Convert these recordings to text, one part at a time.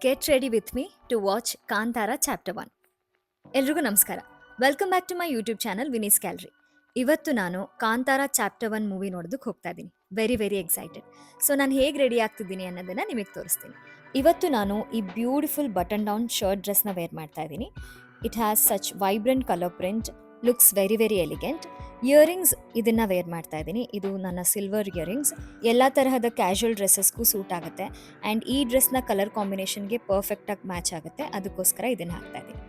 Get ready with me to watch Kantara chapter 1. ಎಲ್ರಿಗೂ ನಮಸ್ಕಾರ. Welcome back to my YouTube channel Vini's gallery. ಇವತ್ತು ನಾನು Kantara chapter 1 movie ನೋಡೋದಕ್ಕೆ ಹೋಗ್ತಾ ಇದ್ದೀನಿ. Very excited. ಸೊ ನಾನು ಹೇಗೆ ರೆಡಿ ಆಗ್ತಿದ್ದೀನಿ ಅನ್ನೋದನ್ನು ನಿಮಗೆ ತೋರಿಸ್ತೀನಿ. ಇವತ್ತು ನಾನು ಈ ಬ್ಯೂಟಿಫುಲ್ ಬಟನ್ ಡೌನ್ ಶರ್ಟ್ ಡ್ರೆಸ್ನ ವೇರ್ ಮಾಡ್ತಾ ಇದ್ದೀನಿ. It has such vibrant colour print, looks very elegant. Earrings ಇದನ್ನು ವೇರ್ ಮಾಡ್ತಾ ಇದ್ದೀನಿ. ಇದು ನನ್ನ ಸಿಲ್ವರ್ ಇಯರಿಂಗ್ಸ್. ಎಲ್ಲ ತರಹದ ಕ್ಯಾಶುವಲ್ ಡ್ರೆಸ್ಸಸ್ಗೂ ಸೂಟ್ ಆಗುತ್ತೆ ಆ್ಯಂಡ್ ಈ ಡ್ರೆಸ್ನ ಕಲರ್ ಕಾಂಬಿನೇಷನ್ಗೆ ಪರ್ಫೆಕ್ಟಾಗಿ ಮ್ಯಾಚ್ ಆಗುತ್ತೆ. ಅದಕ್ಕೋಸ್ಕರ ಇದನ್ನು ಹಾಕ್ತಾ ಇದ್ದೀನಿ.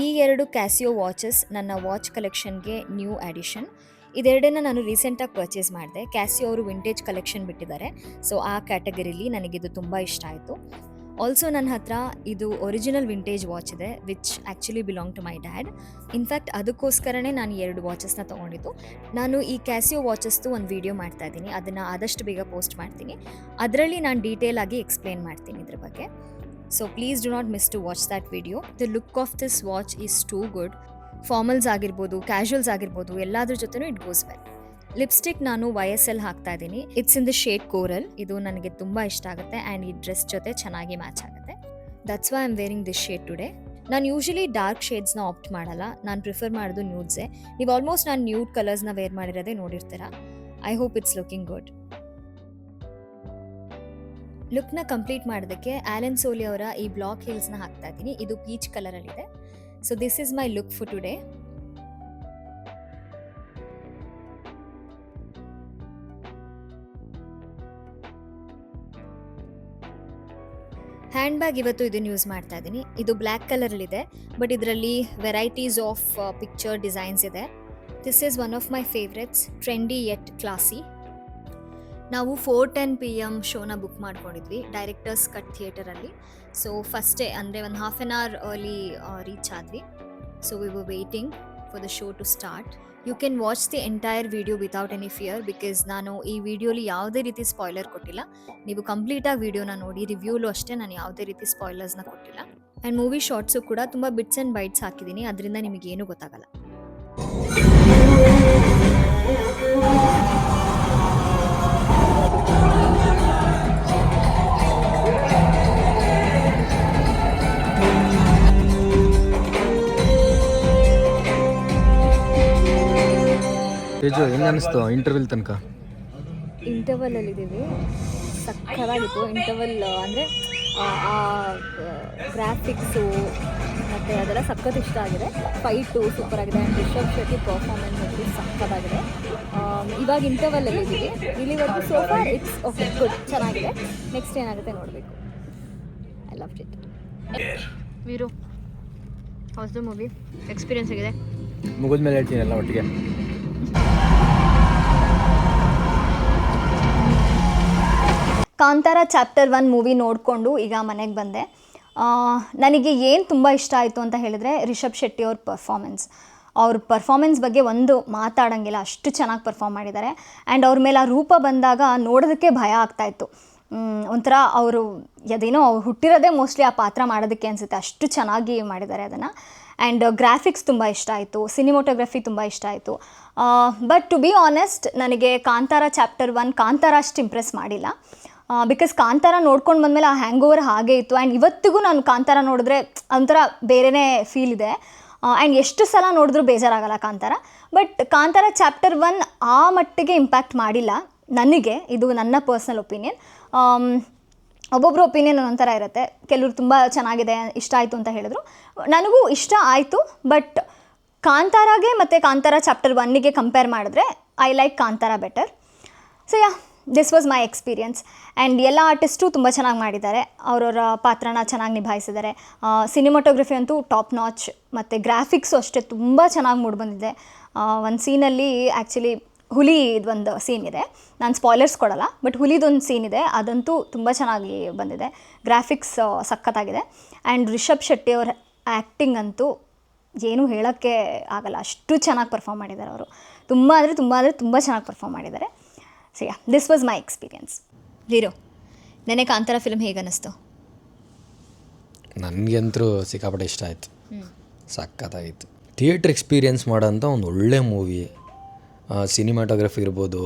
ಈ ಎರಡು ಕ್ಯಾಸಿಯೋ ವಾಚಸ್ ನನ್ನ ವಾಚ್ ಕಲೆಕ್ಷನ್ಗೆ ನ್ಯೂ ಅಡಿಷನ್. ಇದೆರಡನ್ನ ನಾನು ರೀಸೆಂಟಾಗಿ ಪರ್ಚೇಸ್ ಮಾಡಿದೆ. ಕ್ಯಾಸಿಯೋ ಅವರು ವಿಂಟೇಜ್ ಕಲೆಕ್ಷನ್ ಬಿಟ್ಟಿದ್ದಾರೆ. ಸೊ ಆ ಕ್ಯಾಟಗರಿಲಿ ನನಗಿದು ತುಂಬ ಇಷ್ಟ ಆಯಿತು. ಆಲ್ಸೋ ನನ್ನ ಹತ್ರ ಇದು ಒರಿಜಿನಲ್ ವಿಂಟೇಜ್ ವಾಚ್ ಇದೆ which actually belong to my dad. In fact ಅದಕ್ಕೋಸ್ಕರನೇ ನಾನು 2 ವಾಚಸ್ನ ತೊಗೊಂಡಿದ್ದು. ನಾನು ಈ ಕ್ಯಾಸಿಯೋ ವಾಚಸ್ದು ಒಂದು ವಿಡಿಯೋ ಮಾಡ್ತಾ ಇದ್ದೀನಿ. ಅದನ್ನು ಆದಷ್ಟು ಬೇಗ ಪೋಸ್ಟ್ ಮಾಡ್ತೀನಿ. ಅದರಲ್ಲಿ ನಾನು ಡೀಟೇಲ್ ಆಗಿ ಎಕ್ಸ್ಪ್ಲೇನ್ ಮಾಡ್ತೀನಿ ಇದ್ರ ಬಗ್ಗೆ. So please do not miss to watch that video. The look of this watch is too good. Formals ಆಗಿರ್ಬೋದು, ಕ್ಯಾಶುವಲ್ಸ್ ಆಗಿರ್ಬೋದು, ಎಲ್ಲದ್ರ ಜೊತೆನೂ ಇಟ್ ಗೋಸ್ ವೆಲ್. ಲಿಪ್ಸ್ಟಿಕ್ ನಾನು YSL ಹಾಕ್ತಾ ಇದ್ದೀನಿ. It's in the shade coral. ಇದು ನನಗೆ ತುಂಬ ಇಷ್ಟ ಆಗುತ್ತೆ ಆ್ಯಂಡ್ ಈ ಡ್ರೆಸ್ ಜೊತೆ ಚೆನ್ನಾಗಿ ಮ್ಯಾಚ್ ಆಗುತ್ತೆ. That's why I am wearing this shade today. ನಾನು ಯೂಶಲಿ ಡಾರ್ಕ್ ಶೇಡ್ಸ್ನ ಆಪ್ಟ್ ಮಾಡಲ್ಲ. ನಾನು ಪ್ರಿಫರ್ ಮಾಡೋದು ನ್ಯೂಡ್ಸೇ. ನೀವು ಆಲ್ಮೋಸ್ಟ್ ನಾನು ನ್ಯೂಡ್ ಕಲರ್ಸ್ನ ವೇರ್ ಮಾಡಿರೋದೇ ನೋಡಿರ್ತೀರ. I hope it's looking good. ಲುಕ್ನ ಕಂಪ್ಲೀಟ್ ಮಾಡೋದಕ್ಕೆ ಆ್ಯಲನ್ ಸೋಲಿ ಅವರ ಈ ಬ್ಲಾಕ್ ಹೀಲ್ಸ್ನ ಹಾಕ್ತಾ ಇದ್ದೀನಿ. ಇದು ಪೀಚ್ ಕಲರಲ್ಲಿದೆ. So this is my look for today. Hand bag ಇವತ್ತು ಇದನ್ನು ಯೂಸ್ ಮಾಡ್ತಾ ಇದ್ದೀನಿ. ಇದು ಬ್ಲ್ಯಾಕ್ ಕಲರಲ್ಲಿದೆ ಬಟ್ ಇದರಲ್ಲಿ ವೆರೈಟೀಸ್ ಆಫ್ ಪಿಕ್ಚರ್ ಡಿಸೈನ್ಸ್ ಇದೆ. This is one of my favourites, trendy yet classy. ನಾವು 4:10 PM ಶೋನ ಬುಕ್ ಮಾಡ್ಕೊಂಡಿದ್ವಿ ಡೈರೆಕ್ಟರ್ಸ್ ಕಟ್ ಥಿಯೇಟರಲ್ಲಿ. ಸೊ ಫಸ್ಟೇ ಅಂದರೆ ಒಂದು half an hour early reach ಆದ್ವಿ. So we were waiting for the show to start. You can watch the entire video without any fear because ನಾನು ಈ ವಿಡಿಯೋಲಿ ಯಾವುದೇ ರೀತಿ ಸ್ಪಾಯ್ಲರ್ ಕೊಟ್ಟಿಲ್ಲ. ನೀವು ಕಂಪ್ಲೀಟಾಗಿ ವಿಡಿಯೋನ ನೋಡಿ. ರಿವ್ಯೂಲು ಅಷ್ಟೇ ನಾನು ಯಾವುದೇ ರೀತಿ ಸ್ಪಾಯ್ಲರ್ಸ್ನ ಕೊಟ್ಟಿಲ್ಲ. ಆ್ಯಂಡ್ ಮೂವಿ ಶಾರ್ಟ್ಸು ಕೂಡ ತುಂಬ ಬಿಟ್ಸ್ ಆ್ಯಂಡ್ ಬೈಟ್ಸ್ ಹಾಕಿದ್ದೀನಿ. ಅದರಿಂದ ನಿಮಗೇನು ಗೊತ್ತಾಗಲ್ಲ. ತೇಜು ಹೆಂಗೆ ಅನಿಸ್ತು ಇಂಟರ್ವ್ಯೂಲ್ ತನಕ? ಇಂಟರ್ವಲಲ್ಲಿದ್ದೀವಿ. ಸಕ್ಕತ್ತಾಗಿತ್ತು ಇಂಟರ್ವಲ್. ಅಂದರೆ ಆ ಗ್ರಾಫಿಕ್ಸು ಮತ್ತು ಅದೆಲ್ಲ ಸಖತ್ ಇಷ್ಟ ಆಗಿದೆ. ಫೈಟು ಸೂಪರ್ ಆಗಿದೆ ಆ್ಯಂಡ್ ರಿಷಬ್ ಶೆಟ್ಟಿ ಪರ್ಫಾರ್ಮೆನ್ಸ್ ಅಂತೂ ಸಕ್ಕತ್ತಾಗಿದೆ. ಇವಾಗ ಇಂಟರ್ವಲಲ್ಲಿದ್ದೀವಿ. ಇಲ್ಲಿವರೆಗೂ so for it's okay, good, ಚೆನ್ನಾಗಿದೆ. ನೆಕ್ಸ್ಟ್ ಏನಾಗುತ್ತೆ ನೋಡಬೇಕು. I love it. Veeru, house the movie experience ಆಗಿದೆ? ಮುಗಿದ ಮೇಲೆ ಹೇಳ್ತೀನಿ ಎಲ್ಲ ಒಟ್ಟಿಗೆ. ಕಾಂತಾರ ಚಾಪ್ಟರ್ 1 ಮೂವಿ ನೋಡಿಕೊಂಡು ಈಗ ಮನೆಗೆ ಬಂದೆ. ನನಗೆ ಏನು ತುಂಬ ಇಷ್ಟ ಆಯಿತು ಅಂತ ಹೇಳಿದ್ರೆ ರಿಷಬ್ ಶೆಟ್ಟಿ ಅವ್ರ ಪರ್ಫಾಮೆನ್ಸ್ ಬಗ್ಗೆ ಒಂದು ಮಾತಾಡೋಂಗಿಲ್ಲ. ಅಷ್ಟು ಚೆನ್ನಾಗಿ ಪರ್ಫಾರ್ಮ್ ಮಾಡಿದ್ದಾರೆ. ಆ್ಯಂಡ್ ಅವ್ರ ಮೇಲೆ ಆ ರೂಪ ಬಂದಾಗ ನೋಡೋದಕ್ಕೆ ಭಯ ಆಗ್ತಾಯಿತ್ತು. ಒಂಥರ ಅವರು ಅದೇನೋ ಅವ್ರು ಹುಟ್ಟಿರೋದೇ ಮೋಸ್ಟ್ಲಿ ಆ ಪಾತ್ರ ಮಾಡೋದಕ್ಕೆ ಅನಿಸುತ್ತೆ. ಅಷ್ಟು ಚೆನ್ನಾಗಿ ಮಾಡಿದ್ದಾರೆ ಅದನ್ನು. ಆ್ಯಂಡ್ ಗ್ರಾಫಿಕ್ಸ್ ತುಂಬ ಇಷ್ಟ ಆಯಿತು. ಸಿನಿಮೋಟೋಗ್ರಫಿ ತುಂಬ ಇಷ್ಟ ಆಯಿತು. ಬಟ್ ಟು ಬಿ ಆನೆಸ್ಟ್, ನನಗೆ ಕಾಂತಾರ ಚಾಪ್ಟರ್ 1 ಕಾಂತಾರ ಅಷ್ಟು ಇಂಪ್ರೆಸ್ ಮಾಡಿಲ್ಲ. ಬಿಕಾಸ್ ಕಾಂತಾರ ನೋಡ್ಕೊಂಡು ಬಂದಮೇಲೆ ಆ ಹ್ಯಾಂಗ್ ಓವರ್ ಹಾಗೇ ಇತ್ತು. ಆ್ಯಂಡ್ ಇವತ್ತಿಗೂ ನಾನು ಕಾಂತಾರ ನೋಡಿದ್ರೆ ಒಂಥರ ಬೇರೆಯೇ ಫೀಲ್ ಇದೆ. ಆ್ಯಂಡ್ ಎಷ್ಟು ಸಲ ನೋಡಿದ್ರೂ ಬೇಜಾರಾಗಲ್ಲ ಕಾಂತಾರ. ಬಟ್ ಕಾಂತಾರ ಚಾಪ್ಟರ್ 1 ಆ ಮಟ್ಟಿಗೆ ಇಂಪ್ಯಾಕ್ಟ್ ಮಾಡಿಲ್ಲ ನನಗೆ. ಇದು ನನ್ನ ಪರ್ಸ್ನಲ್ ಒಪಿನಿಯನ್. ಒಬ್ಬೊಬ್ಬರು ಒಪಿನಿಯನ್ ಒಂಥರ ಇರುತ್ತೆ. ಕೆಲವರು ತುಂಬ ಚೆನ್ನಾಗಿದೆ, ಇಷ್ಟ ಆಯಿತು ಅಂತ ಹೇಳಿದ್ರು. ನನಗೂ ಇಷ್ಟ ಆಯಿತು. ಬಟ್ ಕಾಂತಾರಾಗೆ ಮತ್ತು ಕಾಂತಾರ ಚಾಪ್ಟರ್ 1ಗೆ ಕಂಪೇರ್ ಮಾಡಿದ್ರೆ I like Kantara better. So this was my experience. And ಎಲ್ಲ ಆರ್ಟಿಸ್ಟು ತುಂಬ ಚೆನ್ನಾಗಿ ಮಾಡಿದ್ದಾರೆ. ಅವರವರ ಪಾತ್ರನ ಚೆನ್ನಾಗಿ ನಿಭಾಯಿಸಿದ್ದಾರೆ. ಸಿನಿಮಾಟೋಗ್ರಫಿ ಅಂತೂ ಟಾಪ್ ನಾಚ್. ಮತ್ತು ಗ್ರಾಫಿಕ್ಸು ಅಷ್ಟೇ ತುಂಬ ಚೆನ್ನಾಗಿ ಮೂಡಿಬಂದಿದೆ. ಒಂದು ಸೀನಲ್ಲಿ ಆ್ಯಕ್ಚುಲಿ ಹುಲಿ ಇದೊಂದು ಸೀನ್ ಇದೆ. ನಾನು ಸ್ಪಾಯ್ಲರ್ಸ್ ಕೊಡಲ್ಲ, ಬಟ್ ಹುಲಿದೊಂದು ಸೀನ್ ಇದೆ, ಅದಂತೂ ತುಂಬ ಚೆನ್ನಾಗಿ ಬಂದಿದೆ. ಗ್ರಾಫಿಕ್ಸ್ ಸಖತ್ತಾಗಿದೆ. ಆ್ಯಂಡ್ ರಿಷಬ್ ಶೆಟ್ಟಿ ಅವ್ರ ಆ್ಯಕ್ಟಿಂಗ್ ಅಂತೂ ಏನೂ ಹೇಳೋಕ್ಕೆ ಆಗಲ್ಲ. ಅಷ್ಟು ಚೆನ್ನಾಗಿ ಪರ್ಫಾರ್ಮ್ ಮಾಡಿದ್ದಾರೆ ಅವರು. ತುಂಬ ಚೆನ್ನಾಗಿ ಪರ್ಫಾರ್ಮ್ ಮಾಡಿದ್ದಾರೆ. So this was my experience. Veeru, ನೆನೆ ಕಾಂತಾರ ಫಿಲ್ಮ್ ಹೇಗೆ ಅನ್ನಿಸ್ತು? ನನಗಂತೂ ಸಿಕ್ಕಾಪಟ್ಟೆ ಇಷ್ಟ ಆಯಿತು. ಸಖತ್ತಾಗಿತ್ತು. ಥಿಯೇಟ್ರ್ ಎಕ್ಸ್ಪೀರಿಯೆನ್ಸ್ ಮಾಡೋಂಥ ಒಂದು ಒಳ್ಳೆ ಮೂವಿ. ಸಿನಿಮಾಟೋಗ್ರಫಿ ಇರ್ಬೋದು,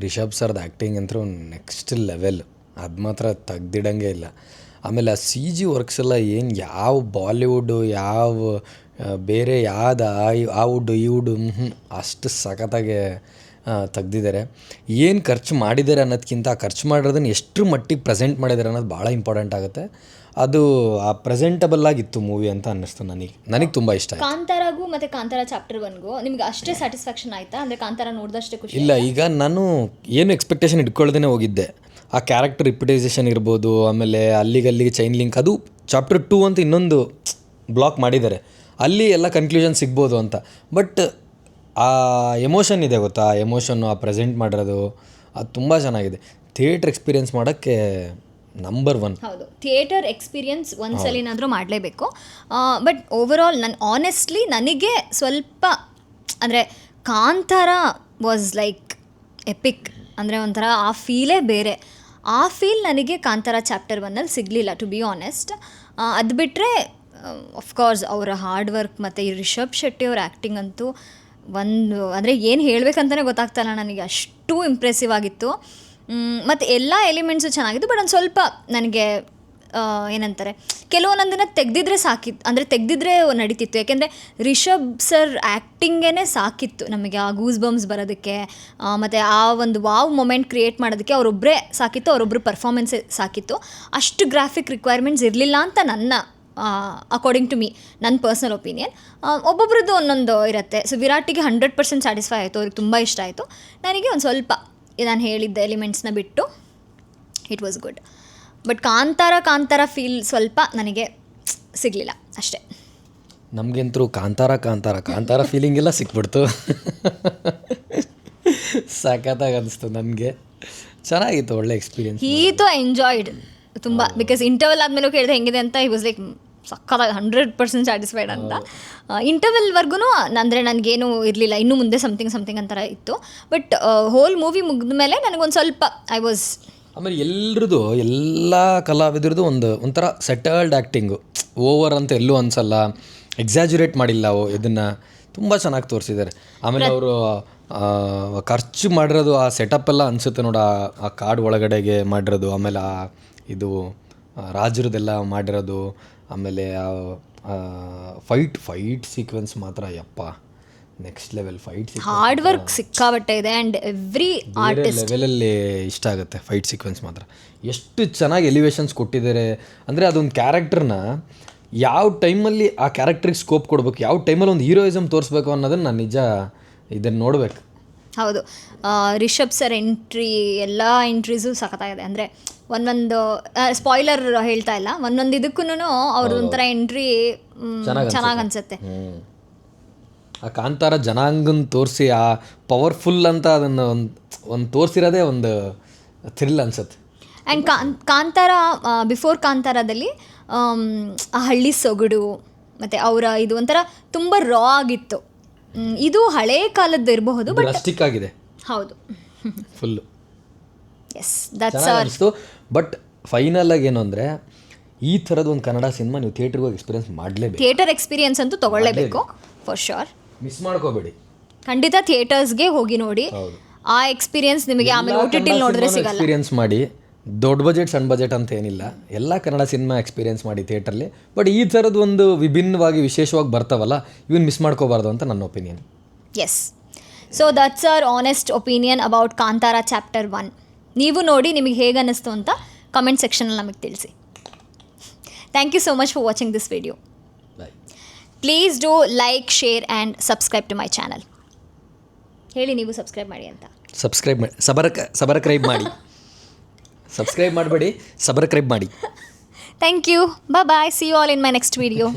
ರಿಷಬ್ ಸರ್ದು ಆ್ಯಕ್ಟಿಂಗ್ ಅಂತೂ ನೆಕ್ಸ್ಟ್ ಲೆವೆಲ್. ಅದು ಮಾತ್ರ ತೆಗ್ದಿಡಂಗೆ ಇಲ್ಲ. ಆಮೇಲೆ ಆ ಸಿ ಜಿ ವರ್ಕ್ಸ್ ಎಲ್ಲ ಏನು ಯಾವ ಬಾಲಿವುಡ್ಡು ಯಾವ ಬೇರೆ ಯಾವ್ದು ಆ ವುಡ್ಡು ಈ ವುಡ್ಡು ಅಷ್ಟು ಸಖತ್ತಾಗೆ ತೆಗ್ದಿದ್ದಾರೆ. ಏನು ಖರ್ಚು ಮಾಡಿದ್ದಾರೆ ಅನ್ನೋದಕ್ಕಿಂತ ಆ ಖರ್ಚು ಮಾಡಿರೋದನ್ನು ಎಷ್ಟು ಮಟ್ಟಿಗೆ ಪ್ರೆಸೆಂಟ್ ಮಾಡಿದ್ದಾರೆ ಅನ್ನೋದು ಭಾಳ ಇಂಪಾರ್ಟೆಂಟ್ ಆಗುತ್ತೆ. ಅದು ಆ ಪ್ರೆಸೆಂಟಬಲ್ ಆಗಿತ್ತು ಮೂವಿ ಅಂತ ಅನ್ನಿಸ್ತು ನನಗೆ ತುಂಬ ಇಷ್ಟ ಆಯಿತು. ಕಾಂತಾರಾಗೂ ಮತ್ತು ಕಾಂತಾರ ಚಾಪ್ಟರ್ 1ಗೂ ನಿಮ್ಗೆ ಅಷ್ಟೇ ಸ್ಯಾಟಿಸ್ಫ್ಯಾಕ್ಷನ್ ಆಯಿತಾ? ಅಂದರೆ ಕಾಂತಾರ ನೋಡಿದಷ್ಟೇ ಖುಷಿ? ಇಲ್ಲ, ಈಗ ನಾನು ಏನು ಎಕ್ಸ್ಪೆಕ್ಟೇಷನ್ ಇಟ್ಕೊಳ್ದೇ ಹೋಗಿದ್ದೆ. ಆ ಕ್ಯಾರೆಕ್ಟರ್ ರಿಪಿಟೈಸೇಷನ್ ಇರ್ಬೋದು, ಆಮೇಲೆ ಅಲ್ಲಿಗೆ ಚೈನ್ ಲಿಂಕ್, ಅದು ಚಾಪ್ಟರ್ 2 ಅಂತ ಇನ್ನೊಂದು ಬ್ಲಾಕ್ ಮಾಡಿದ್ದಾರೆ, ಅಲ್ಲಿ ಎಲ್ಲ ಕನ್ಕ್ಲೂಷನ್ ಸಿಗ್ಬೋದು ಅಂತ. ಬಟ್ ಆ ಎಮೋಷನ್ ಇದೆ ಗೊತ್ತಾ, ಆ ಎಮೋಷನ್ನು ಆ ಪ್ರೆಸೆಂಟ್ ಮಾಡಿರೋದು ಅದು ತುಂಬ ಚೆನ್ನಾಗಿದೆ. ಥಿಯೇಟ್ರ್ ಎಕ್ಸ್ಪೀರಿಯೆನ್ಸ್ ಮಾಡೋಕ್ಕೆ ನಂಬರ್ 1. ಹೌದು, ಥಿಯೇಟರ್ ಎಕ್ಸ್ಪೀರಿಯನ್ಸ್ ಒಂದ್ಸಲಿನಾದರೂ ಮಾಡಲೇಬೇಕು. ಬಟ್ ಓವರಾಲ್ ಆನೆಸ್ಟ್ಲಿ ನನಗೆ ಸ್ವಲ್ಪ ಅಂದರೆ ಕಾಂತಾರ ವಾಸ್ ಲೈಕ್ ಎಪಿಕ್. ಅಂದರೆ ಒಂಥರ ಆ ಫೀಲೇ ಬೇರೆ. ಆ ಫೀಲ್ ನನಗೆ ಕಾಂತಾರ ಚಾಪ್ಟರ್ 1ಅಲ್ಲಿ ಸಿಗಲಿಲ್ಲ, ಟು ಬಿ ಆನೆಸ್ಟ್. ಅದು ಬಿಟ್ಟರೆ ಆಫ್ಕೋರ್ಸ್ ಅವರ ಹಾರ್ಡ್ ವರ್ಕ್ ಮತ್ತು ಈ ರಿಷಬ್ ಶೆಟ್ಟಿ ಅವ್ರ ಆ್ಯಕ್ಟಿಂಗ್ ಅಂತೂ ಅಂದರೆ ಏನು ಹೇಳಬೇಕಂತಲೇ ಗೊತ್ತಾಗ್ತಾಯಿಲ್ಲ ನನಗೆ, ಅಷ್ಟು ಇಂಪ್ರೆಸಿವ್ ಆಗಿತ್ತು. ಮತ್ತು ಎಲ್ಲ ಎಲಿಮೆಂಟ್ಸು ಚೆನ್ನಾಗಿತ್ತು. ಬಟ್ ಒಂದು ಸ್ವಲ್ಪ ನನಗೆ ಏನಂತಾರೆ, ಕೆಲವೊಂದನ್ನು ತೆಗೆದಿದ್ರೆ ಸಾಕಿತ್ತು, ಅಂದರೆ ತೆಗೆದಿದ್ರೆ ನಡೀತಿತ್ತು. ಯಾಕೆಂದರೆ ರಿಷಬ್ ಸರ್ ಆ್ಯಕ್ಟಿಂಗೇ ಸಾಕಿತ್ತು ನಮಗೆ ಆ ಗೂಸ್ ಬಂಪ್ಸ್ ಬರೋದಕ್ಕೆ, ಮತ್ತು ಆ ಒಂದು ವಾವ್ ಮೊಮೆಂಟ್ ಕ್ರಿಯೇಟ್ ಮಾಡೋದಕ್ಕೆ ಅವರೊಬ್ಬರೇ ಸಾಕಿತ್ತು, ಅವರೊಬ್ಬರು ಪರ್ಫಾರ್ಮೆನ್ಸೇ ಸಾಕಿತ್ತು. ಅಷ್ಟು ಗ್ರಾಫಿಕ್ ರಿಕ್ವೈರ್ಮೆಂಟ್ಸ್ ಇರಲಿಲ್ಲ ಅಂತ ನನ್ನ ಅಕಾರ್ಡಿಂಗ್ ಟು ಮೀ, ನನ್ನ ಪರ್ಸ್ನಲ್ ಒಪಿನಿಯನ್. ಒಬ್ಬೊಬ್ರದ್ದು ಒಂದೊಂದು ಇರುತ್ತೆ. ಸೊ ವಿರಾಟಿಗೆ 100% ಸ್ಯಾಟಿಸ್ಫೈ ಆಯಿತು, ಅವ್ರಿಗೆ ತುಂಬ ಇಷ್ಟ ಆಯಿತು. ನನಗೆ ಒಂದು ಸ್ವಲ್ಪ ನಾನು ಹೇಳಿದ್ದ ಎಲಿಮೆಂಟ್ಸ್ನ ಬಿಟ್ಟು it was good. But Kantara feel ಸ್ವಲ್ಪ ನನಗೆ ಸಿಗಲಿಲ್ಲ ಅಷ್ಟೇ. ನಮಗಂತರೂ ಕಾಂತಾರ ಫೀಲಿಂಗ್ ಎಲ್ಲ ಸಿಕ್ಬಿಡ್ತು. ಸಖತ್ತಾಗಿ ಅನಿಸ್ತು ನನಗೆ, ಚೆನ್ನಾಗಿತ್ತು, ಒಳ್ಳೆ ಎಕ್ಸ್ಪೀರಿಯನ್ಸ್. ಹೀತು ಎಂಜಾಯ್ಡ್ ತುಂಬ. ಬಿಕಾಸ್ ಇಂಟರ್ವಲ್ ಆದಮೇಲೂ ಕೇಳಿದೆ ಹೆಂಗಿದೆ ಅಂತ, ಈ ವಾಸ್ ಲೈಕ್ ಸಕ್ಕತ್ತಾಗಿ 100% ಸ್ಯಾಟಿಸ್ಫೈಡ್ ಅಂತ. ಇಂಟರ್ವಲ್ವರೆಗೂ ಅಂದರೆ ನನಗೇನು ಇರಲಿಲ್ಲ, ಇನ್ನೂ ಮುಂದೆ ಸಮಥಿಂಗ್ ಅಂತರ ಇತ್ತು. ಬಟ್ ಹೋಲ್ ಮೂವಿ ಮುಗಿದ ಮೇಲೆ ನನಗೊಂದು ಸ್ವಲ್ಪ ಆಮೇಲೆ ಎಲ್ಲ ಕಲಾವಿದರದು ಒಂಥರ ಸೆಟಲ್ಡ್ ಆ್ಯಕ್ಟಿಂಗು, ಓವರ್ ಅಂತ ಎಲ್ಲೂ ಅನಿಸಲ್ಲ, ಎಕ್ಸಾಜುರೇಟ್ ಮಾಡಿಲ್ಲ ಇದನ್ನು, ತುಂಬ ಚೆನ್ನಾಗಿ ತೋರಿಸಿದ್ದಾರೆ. ಆಮೇಲೆ ಅವರು ಖರ್ಚು ಮಾಡಿರೋದು ಆ ಸೆಟಪ್ ಎಲ್ಲ ಅನಿಸುತ್ತೆ ನೋಡ, ಆ ಕಾಡು ಒಳಗಡೆಗೆ ಮಾಡಿರೋದು, ಆಮೇಲೆ ಇದು ರಾಜರದೆಲ್ಲ ಮಾಡಿರೋದು, ಆಮೇಲೆ ಫೈಟ್ ಸೀಕ್ವೆನ್ಸ್ ಮಾತ್ರ ಯಪ್ಪ ನೆಕ್ಸ್ಟ್ ಲೆವೆಲ್. ಹಾರ್ಡ್ ವರ್ಕ್ ಸಿಕ್ಕಾಬಟ್ಟೆ ಇದೆ. ಆ್ಯಂಡ್ ಎವ್ರಿ ಆರ್ಟಿಸ್ಟ್ ಲೆವೆಲಲ್ಲಿ ಇಷ್ಟ ಆಗುತ್ತೆ ಫೈಟ್ ಸೀಕ್ವೆನ್ಸ್ ಮಾತ್ರ. ಎಷ್ಟು ಚೆನ್ನಾಗಿ ಎಲಿವೇಶನ್ಸ್ ಕೊಟ್ಟಿದ್ದಾರೆ ಅಂದರೆ, ಅದೊಂದು ಕ್ಯಾರೆಕ್ಟರ್ನ ಯಾವ ಟೈಮಲ್ಲಿ ಆ ಕ್ಯಾರೆಕ್ಟ್ರಿಗೆ ಸ್ಕೋಪ್ ಕೊಡಬೇಕು, ಯಾವ ಟೈಮಲ್ಲಿ ಒಂದು ಹೀರೋಯಿಸಮ್ ತೋರಿಸ್ಬೇಕು ಅನ್ನೋದನ್ನು ನಾನು ನಿಜ ಇದನ್ನು ನೋಡಬೇಕು. ಹೌದು, ರಿಷಬ್ ಸರ್ ಎಲ್ಲ ಎಂಟ್ರೀಸು ಸಖತ್ತಾಗಿದೆ. ಅಂದರೆ ಒಂದೊಂದು ಸ್ಪಾಯ್ಲರ್ ಹೇಳ್ತಾ ಇಲ್ಲ, ಒಂದೊಂದು ಇದಕ್ಕೂ ಅವ್ರದ್ದು ಒಂಥರ ಎಂಟ್ರಿ ಚೆನ್ನಾಗಿ ಅನಿಸುತ್ತೆ. ಆ ಕಾಂತಾರ ಜನಾಂಗನ ತೋರಿಸಿ ಆ ಪವರ್ಫುಲ್ ಅಂತ ಅದನ್ನು ಒಂದು ತೋರಿಸಿರೋದೇ ಒಂದು ಥ್ರಿಲ್ ಅನ್ಸುತ್ತೆ. ಆ್ಯಂಡ್ ಕಾಂತಾರ ಬಿಫೋರ್ ಕಾಂತಾರದಲ್ಲಿ ಆ ಹಳ್ಳಿ ಸೊಗಡು ಮತ್ತು ಅವರ ಇದು ಒಂಥರ ತುಂಬ ರಾ ಆಗಿತ್ತು. ಇದು ಹಳೇ ಕಾಲದ್ದು ಇರಬಹುದು, ಬಟ್ ಡ್ರಾಸ್ಟಿಕ್ ಆಗಿದೆ. ಹೌದು, ಫುಲ್ಲು ಎಸ್ ದಟ್ಸ್ ಅನಿಸ್ತು. ಬಟ್ ಫೈನಲ್ ಆಗಿ ಏನು ಅಂದರೆ, ಈ ಥರದ ಒಂದು ಕನ್ನಡ ಸಿನಿಮಾ ನೀವು ಥಿಯೇಟ್ರಿಗೆ ಹೋಗಿ ಎಕ್ಸ್ಪೀರಿಯನ್ಸ್ ಮಾಡಲೇಬೇಕು. ಥಿಯೇಟರ್ ಎಕ್ಸ್ಪೀರಿಯನ್ಸ್ ಅಂತೂ ತೊಗೊಳ್ಳೇಬೇಕು ಫಾರ್ ಶೋರ್. ಮಿಸ್ ಮಾಡ್ಕೋಬೇಡಿ, ಖಂಡಿತ ಥಿಯೇಟರ್ಸ್ಗೆ ಹೋಗಿ ನೋಡಿ. ಆ ಎಕ್ಸ್ಪೀರಿಯನ್ಸ್ ನಿಮಗೆ ಆಮೇಲೆ OTT ನೋಡಿದ್ರೆ ಸಿಗಲ್ಲ. ಎಕ್ಸ್ಪೀರಿಯನ್ಸ್ ಮಾಡಿ, ದೊಡ್ಡ ಬಜೆಟ್ ಸಣ್ಣ ಬಜೆಟ್ ಅಂತ ಏನಿಲ್ಲ, ಎಲ್ಲ ಕನ್ನಡ ಸಿನಿಮಾ ಎಕ್ಸ್ಪೀರಿಯನ್ಸ್ ಮಾಡಿ ಥಿಯೇಟ್ರಲ್ಲಿ. ಬಟ್ ಈ ಥರದ್ದು ಒಂದು ವಿಭಿನ್ನವಾಗಿ ವಿಶೇಷವಾಗಿ ಬರ್ತಾವಲ್ಲ, ಇವನ್ ಮಿಸ್ ಮಾಡ್ಕೋಬಾರ್ದು ಅಂತ ನನ್ನ opinion. Yes, so that's our honest opinion about Kantara chapter 1. ನೀವು ನೋಡಿ ನಿಮಗೆ ಹೇಗೆ ಅನ್ನಿಸ್ತು ಅಂತ ಕಮೆಂಟ್ ಸೆಕ್ಷನಲ್ಲಿ ನಮಗೆ ತಿಳಿಸಿ. Thank you so much for watching this video. Please do like, share and subscribe to my channel. ಹೇಳಿ ನೀವು ಸಬ್ಸ್ಕ್ರೈಬ್ ಮಾಡಿ ಅಂತ. ಸಬ್ಸ್ಕ್ರೈಬ್ ಮಾಡಿ, ಸಬರ್ಕ್ರೈಬ್ ಮಾಡಿ. ಸಬ್ಸ್ಕ್ರೈಬ್ ಮಾಡಬೇಡಿ, ಸಬರ್ಕ್ರೈಬ್ ಮಾಡಿ. Thank you, bye. See you all in my next video.